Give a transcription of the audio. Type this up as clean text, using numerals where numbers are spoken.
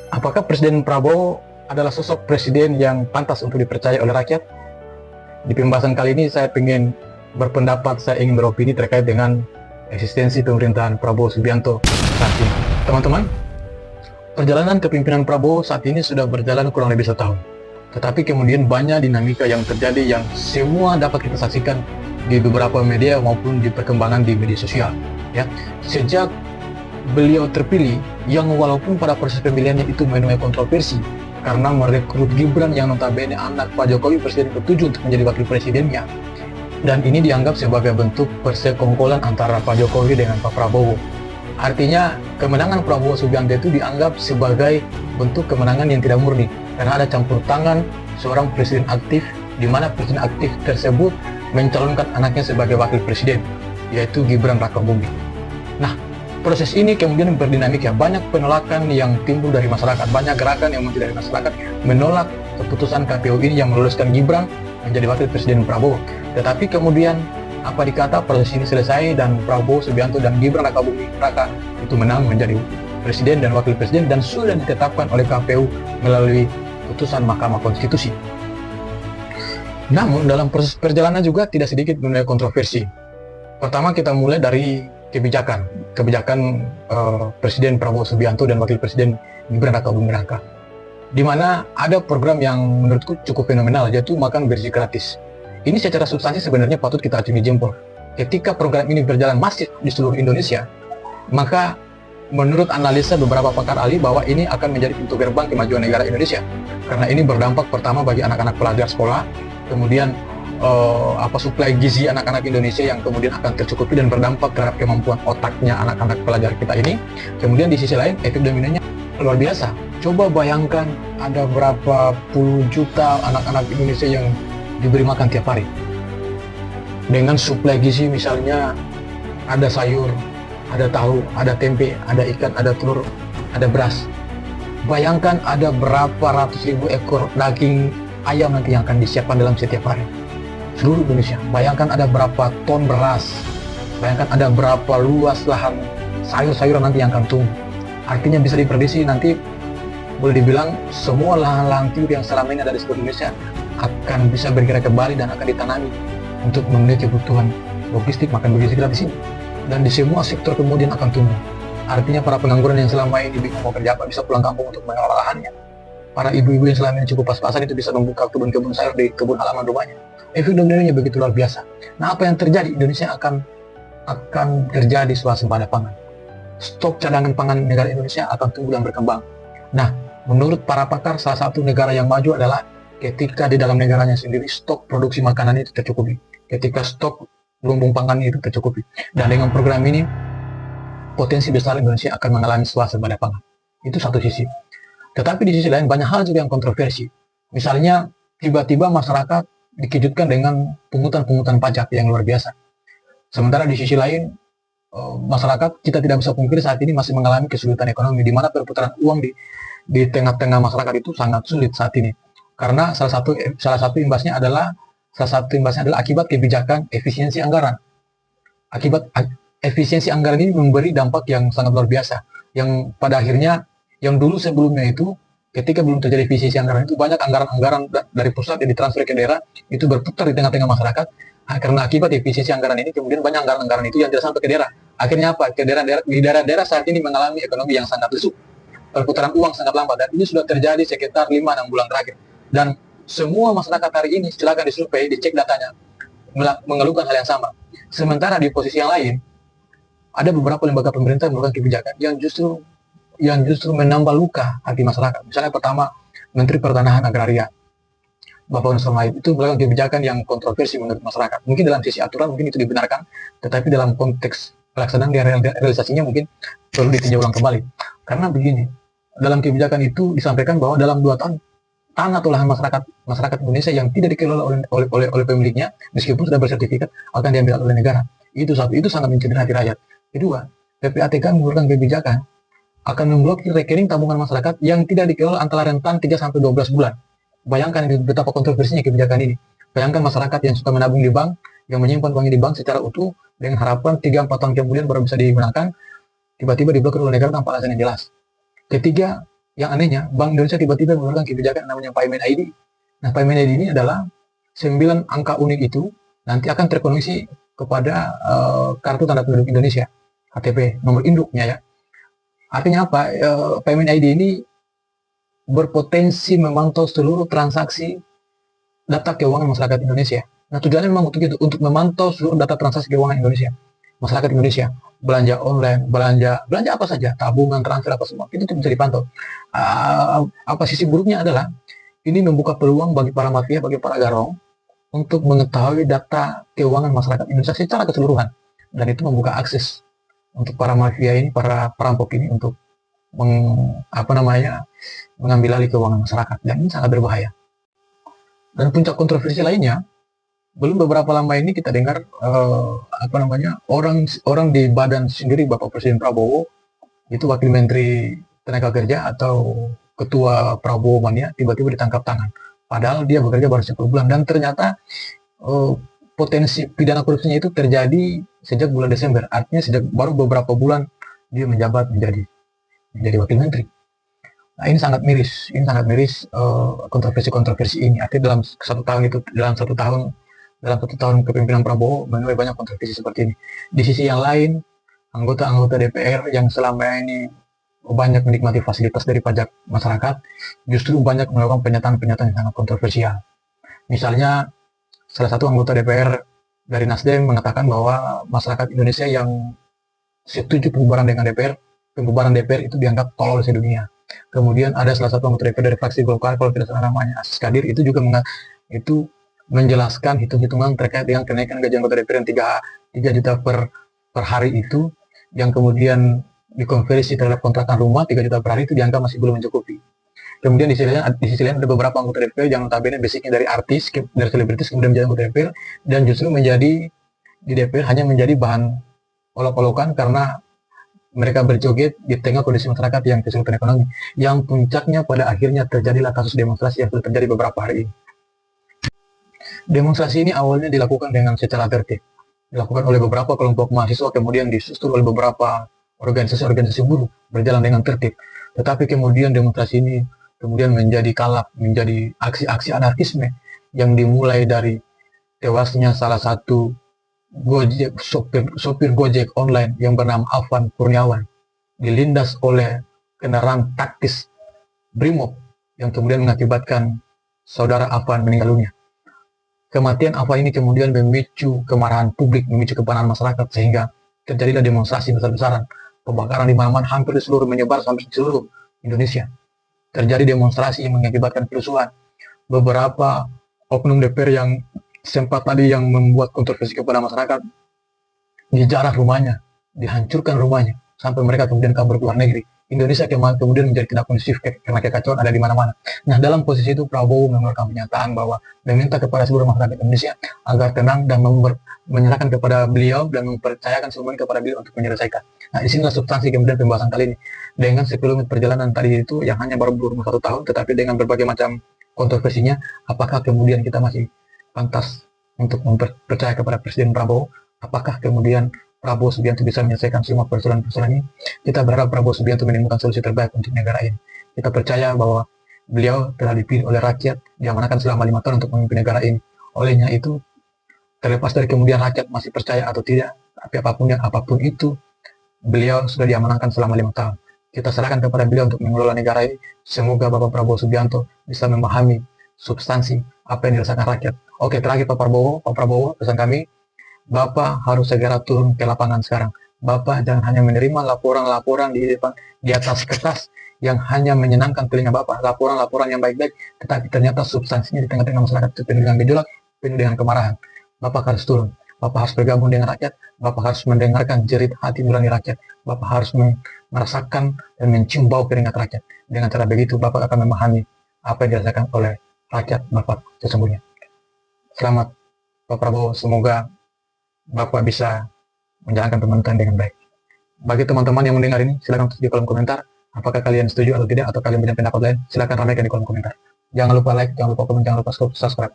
Apakah Presiden Prabowo adalah sosok presiden yang pantas untuk dipercaya oleh rakyat? Di pembahasan kali ini saya ingin berpendapat, saya ingin beropini terkait dengan eksistensi pemerintahan Prabowo Subianto saat ini. Teman-teman, perjalanan kepemimpinan Prabowo saat ini sudah berjalan kurang lebih 1 tahun. Tetapi kemudian banyak dinamika yang terjadi yang semua dapat kita saksikan di beberapa media maupun di perkembangan di media sosial. Ya, sejak beliau terpilih, yang walaupun pada proses pemilihannya itu menuai kontroversi karena merekrut Gibran yang notabene anak Pak Jokowi, presiden ke-7, untuk menjadi wakil presidennya, dan ini dianggap sebagai bentuk persekongkolan antara Pak Jokowi dengan Pak Prabowo. Artinya kemenangan Prabowo Subianto itu dianggap sebagai bentuk kemenangan yang tidak murni karena ada campur tangan seorang presiden aktif, di mana presiden aktif tersebut mencalonkan anaknya sebagai wakil presiden, yaitu Gibran Rakabuming. Nah, proses ini kemudian berdinamika, banyak penolakan yang timbul dari masyarakat, banyak gerakan yang muncul dari masyarakat menolak keputusan KPU ini yang meluluskan Gibran menjadi wakil presiden Prabowo. Tetapi kemudian apa dikata, proses ini selesai dan Prabowo Subianto dan Gibran Rakabuming Raka itu menang menjadi presiden dan wakil presiden, dan sudah ditetapkan oleh KPU melalui putusan Mahkamah Konstitusi. Namun dalam proses perjalanan juga tidak sedikit menuai kontroversi. Pertama, kita mulai dari kebijakan Presiden Prabowo Subianto dan Wakil Presiden Gibran Rakabuming Raka, di mana ada program yang menurutku cukup fenomenal, yaitu makan bergizi gratis. Ini secara substansi sebenarnya patut kita acungi jempol. Ketika program ini berjalan masif di seluruh Indonesia, maka menurut analisa beberapa pakar ahli bahwa ini akan menjadi pintu gerbang kemajuan negara Indonesia, karena ini berdampak pertama bagi anak-anak pelajar sekolah, kemudian suplai gizi anak-anak Indonesia yang kemudian akan tercukupi dan berdampak terhadap kemampuan otaknya anak-anak pelajar kita ini. Kemudian di sisi lain efek dominannya luar biasa. Coba bayangkan ada berapa puluh juta anak-anak Indonesia yang diberi makan tiap hari dengan suplai gizi, misalnya ada sayur, ada tahu, ada tempe, ada ikan, ada telur, ada beras. Bayangkan ada berapa ratus ribu ekor daging ayam nanti yang akan disiapkan dalam setiap hari seluruh Indonesia. Bayangkan ada berapa ton beras, bayangkan ada berapa luas lahan sayur-sayuran nanti yang akan tumbuh. Artinya bisa diprediksi nanti boleh dibilang semua lahan-lahan tidur yang selama ini ada di seluruh Indonesia akan bisa bergerak kembali dan akan ditanami untuk memenuhi kebutuhan logistik makan bergizi gratis ini. Dan di semua sektor kemudian akan tumbuh. Artinya para pengangguran yang selama ini bingung mau kerja apa bisa pulang kampung untuk mengelola lahannya. Para ibu-ibu yang selama ini cukup pas-pasan itu bisa membuka kebun-kebun sayur di kebun halaman rumahnya. Efek dominannya begitu luar biasa. Nah, apa yang terjadi? Indonesia akan terjadi swasembada pangan. Stok cadangan pangan negara Indonesia akan tumbuh dan berkembang. Nah, menurut para pakar, salah satu negara yang maju adalah ketika di dalam negaranya sendiri stok produksi makanan itu tercukupi. Ketika stok lumbung pangan itu tercukupi. Dan dengan program ini, potensi besar Indonesia akan mengalami swasembada pangan. Itu satu sisi. Tetapi di sisi lain banyak hal juga yang kontroversi. Misalnya tiba-tiba masyarakat dikejutkan dengan pungutan pajak yang luar biasa. Sementara di sisi lain masyarakat, kita tidak bisa pungkiri saat ini masih mengalami kesulitan ekonomi, di mana perputaran uang di tengah-tengah masyarakat itu sangat sulit saat ini. Karena salah satu imbasnya adalah akibat kebijakan efisiensi anggaran. Akibat efisiensi anggaran ini memberi dampak yang sangat luar biasa, yang pada akhirnya yang dulu sebelumnya itu ketika belum terjadi efisiensi anggaran itu banyak anggaran-anggaran dari pusat yang ditransfer ke daerah itu berputar di tengah-tengah masyarakat. Karena akibat efisiensi anggaran ini kemudian banyak anggaran-anggaran itu yang tidak sampai ke daerah. Akhirnya apa? Di daerah-daerah saat ini mengalami ekonomi yang sangat lesu. Perputaran uang sangat lambat, dan ini sudah terjadi sekitar 5-6 bulan terakhir. Dan semua masyarakat hari ini, silakan disurvei, dicek datanya, mengeluhkan hal yang sama. Sementara di posisi yang lain, ada beberapa lembaga pemerintah yang melakukan kebijakan yang justru menambah luka hati masyarakat. Misalnya pertama, Menteri Pertanahan Agraria, Bapak Nusron itu melakukan kebijakan yang kontroversi menurut masyarakat. Mungkin dalam sisi aturan mungkin itu dibenarkan, tetapi dalam konteks pelaksanaan dan realisasinya mungkin perlu ditinjau ulang kembali. Karena begini, dalam kebijakan itu disampaikan bahwa dalam 2 tahun tanah atau lahan masyarakat Indonesia yang tidak dikelola oleh pemiliknya, meskipun sudah bersertifikat, akan diambil oleh negara. Itu sangat mencederai hati rakyat. Kedua, PPATK mengeluarkan kebijakan akan memblokir rekening tabungan masyarakat yang tidak dikelola antara rentan 3-12 bulan. Bayangkan betapa kontroversinya kebijakan ini. Bayangkan masyarakat yang suka menabung di bank, yang menyimpan uangnya di bank secara utuh, dengan harapan 3-4 tahun kemudian baru bisa digunakan, tiba-tiba diblokir oleh negara tanpa alasan yang jelas. Ketiga, Yang anehnya, Bank Indonesia tiba-tiba mengeluarkan kebijakan namanya Payment ID. Nah, Payment ID ini adalah 9 angka unik itu nanti akan terkoneksi kepada kartu tanda penduduk Indonesia, KTP, nomor induknya ya. Artinya apa? Payment ID ini berpotensi memantau seluruh transaksi data keuangan masyarakat Indonesia. Nah, tujuannya memang untuk itu, untuk memantau seluruh data transaksi keuangan Indonesia, masyarakat Indonesia, belanja online, belanja apa saja, tabungan, transfer apa semua, itu bisa dipantau. Apa sisi buruknya adalah ini membuka peluang bagi para mafia, bagi para garong untuk mengetahui data keuangan masyarakat Indonesia secara keseluruhan, dan itu membuka akses untuk para mafia ini, para perampok ini untuk mengambil alih keuangan masyarakat, dan ini sangat berbahaya. Dan puncak kontroversi lainnya, belum beberapa lama ini kita dengar orang di badan sendiri Bapak Presiden Prabowo, itu Wakil Menteri Tenaga Kerja atau Ketua Prabowo Mania, tiba-tiba ditangkap tangan. Padahal dia bekerja baru 10 bulan, dan ternyata potensi pidana korupsinya itu terjadi sejak bulan Desember. Artinya sejak baru beberapa bulan dia menjabat menjadi Wakil Menteri. Nah, ini sangat miris kontroversi ini. Artinya dalam satu tahun kepemimpinan Prabowo menuai banyak kontroversi seperti ini. Di sisi yang lain, anggota-anggota DPR yang selama ini banyak menikmati fasilitas dari pajak masyarakat, justru banyak melakukan pernyataan-pernyataan yang sangat kontroversial. Misalnya, salah satu anggota DPR dari Nasdem mengatakan bahwa masyarakat Indonesia yang setuju pembubaran DPR itu dianggap tolol sedunia. Kemudian ada salah satu anggota DPR dari fraksi Golkar, kalau tidak salah namanya Aziz Kadir, itu juga menjelaskan hitung-hitungan terkait dengan kenaikan gaji anggota DPR yang 3 juta per hari itu, yang kemudian dikonversi terhadap kontrakan rumah 3 juta per hari, itu dianggap masih belum mencukupi. Kemudian di sisi lain ada beberapa anggota DPR yang notabene basicnya dari artis, dari selebritis, kemudian menjadi anggota DPR, dan justru menjadi di DPR hanya menjadi bahan olok-olokan karena mereka berjoget di tengah kondisi masyarakat yang kesulitan ekonomi, yang puncaknya pada akhirnya terjadilah kasus demonstrasi yang sudah terjadi beberapa hari ini. Demonstrasi ini awalnya dilakukan dengan secara tertib, dilakukan oleh beberapa kelompok mahasiswa, kemudian disusul oleh beberapa organisasi-organisasi buruh, berjalan dengan tertib. Tetapi kemudian demonstrasi ini kemudian menjadi kalap, menjadi aksi-aksi anarkisme yang dimulai dari tewasnya salah satu sopir Gojek online yang bernama Afan Kurniawan, dilindas oleh kendaraan taktis Brimob yang kemudian mengakibatkan saudara Afan meninggal dunia. Kematian Afan ini kemudian memicu kemarahan publik, memicu kepanahan masyarakat, sehingga terjadilah demonstrasi besar-besaran, pembakaran di mana-mana, hampir di seluruh, menyebar sampai di seluruh Indonesia. Terjadi demonstrasi yang mengakibatkan kerusuhan. Beberapa oknum DPR yang sempat tadi yang membuat kontroversi kepada masyarakat, dijarah rumahnya, dihancurkan rumahnya, sampai mereka kemudian kabur ke luar negeri. Indonesia kemudian menjadi tidak kondusif karena kekacauan ada di mana-mana. Nah, dalam posisi itu Prabowo mengeluarkan pernyataan bahwa meminta kepada seluruh masyarakat Indonesia agar tenang dan menyerahkan kepada beliau dan mempercayakan semuanya kepada beliau untuk menyelesaikan. Nah, disinilah substansi kemudian pembahasan kali ini. Dengan 10 menit perjalanan tadi itu yang hanya baru berumur 1 tahun, tetapi dengan berbagai macam kontroversinya, apakah kemudian kita masih pantas untuk mempercaya kepada Presiden Prabowo? Apakah kemudian Prabowo Subianto bisa menyelesaikan semua persoalan-persoalan ini? Kita berharap Prabowo Subianto menemukan solusi terbaik untuk negara ini. Kita percaya bahwa beliau telah dipilih oleh rakyat, diamanahkan selama 5 tahun untuk memimpin negara ini. Olehnya itu, terlepas dari kemudian rakyat masih percaya atau tidak, tapi apapun itu, beliau sudah diamanahkan selama 5 tahun. Kita serahkan kepada beliau untuk mengelola negara ini. Semoga Bapak Prabowo Subianto bisa memahami substansi apa yang dirasakan rakyat. Oke, terakhir Pak Prabowo, pesan kami, Bapak harus segera turun ke lapangan sekarang. Bapak jangan hanya menerima laporan-laporan di atas kertas yang hanya menyenangkan telinga Bapak, laporan-laporan yang baik-baik, tetapi ternyata substansinya di tengah-tengah masyarakat itu penuh dengan gejolak, penuh dengan kemarahan. Bapak harus turun. Bapak harus bergabung dengan rakyat. Bapak harus mendengarkan jerit hati nurani rakyat. Bapak harus merasakan dan mencium bau keringat rakyat. Dengan cara begitu, Bapak akan memahami apa yang dirasakan oleh rakyat Bapak sesungguhnya. Selamat Pak Prabowo, semoga Bapak bisa menjalankan pemerintahan dengan baik. Bagi teman-teman yang mendengar ini, silakan tulis di kolom komentar apakah kalian setuju atau tidak, atau kalian punya pendapat lain. Silakan ramaikan di kolom komentar. Jangan lupa like, jangan lupa komen, jangan lupa subscribe.